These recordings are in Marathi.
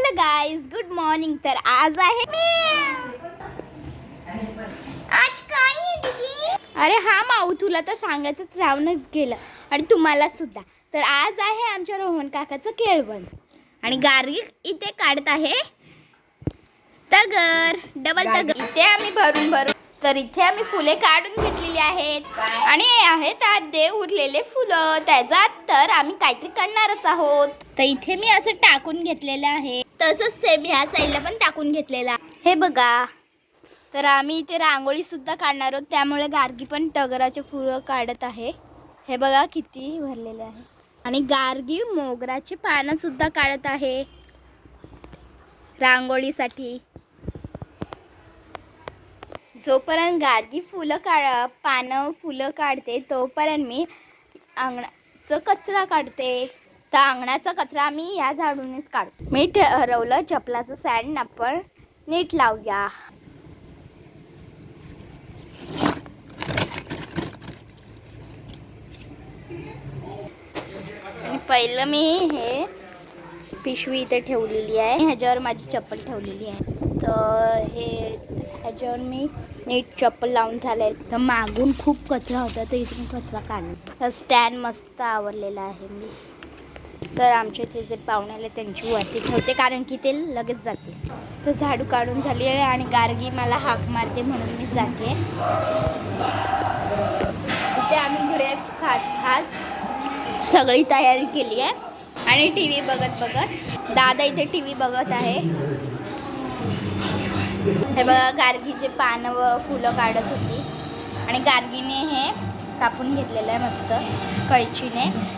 Hello guys, good morning. तर आज आहे आज काय आहे दीदी? अरे हा माऊ, तुला तर सांगायचंच राहूनच गेलं आणि तुम्हाला सुद्धा. तर आज आहे आमच्या रोहन काकाचं केळवण आणि गारी इथे काढत आहे तगर, डबल तगर. इथे आम्ही भरून तर इथे आम्ही फुले काढून घेतलेली आहेत आणि हे आहेत अर्धे उरलेले फुलं. त्याच्यात तर आम्ही काहीतरी करणारच आहोत. तर इथे मी असं टाकून घेतलेलं आहे, तसंच सेम ह्या साईडला पण टाकून घेतलेला. हे बघा, तर आम्ही इथे रांगोळी सुद्धा काढणार आहोत, त्यामुळे गार्गी पण तगराचे फुलं काढत आहे. हे बघा किती भरलेले आहे. आणि गार्गी मोगराचे पानं सुद्धा काढत आहे रांगोळीसाठी. जोपर्यंत गार्गी पानं फुलं काढते तोपर्यंत मी अंगणाचा कचरा काढते. तर अंगणाचा कचरा मी या झाडूनच काढतो. मी ठरवलं चपलाचं सँड आपण नीट लावूया. आणि पहिलं मी हे पिशवी इथे ठेवलेली आहे, ह्याच्यावर माझी चप्पल ठेवलेली आहे. तर ह्याच्यावर मी नीट चप्पल लावून झालंय. तर मागून खूप कचरा होता, तर इथून कचरा काढला. तर स्टँड मस्त आवरलेला आहे मी. तर आमच्या ते जे पाहुणे आले त्यांची वरती ठेवते, कारण की ते लगेच जाते. तर झाडू काढून झाली आहे आणि गार्गी मला हाक मारते म्हणून मी जाते. इथे आम्ही घरी खात सगळी तयारी केली आहे आणि टी व्ही बघत दादा इथे टी व्ही बघत आहे. हे बघा, गार्गीचे पानं व फुलं काढत होती आणि गार्गीने हे कापून घेतलेलं आहे मस्त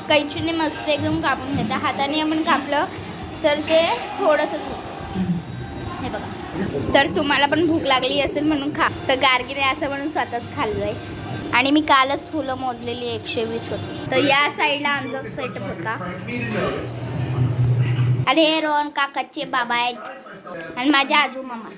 कैचीने मस्त एकदम कापून घेतात. हाताने आपण कापलं तर ते थोडंसंच होतं. हे बघा, तर तुम्हाला पण भूक लागली असेल म्हणून खा. तर गार्गीने असं म्हणून स्वतःच खाल्लं आहे. आणि मी कालच फुलं मोजलेली 120 होती. तर या साईडला आमचा सेटअप होता. आणि हे रोहन काकाचे बाबा आहेत आणि माझे आजू मामा.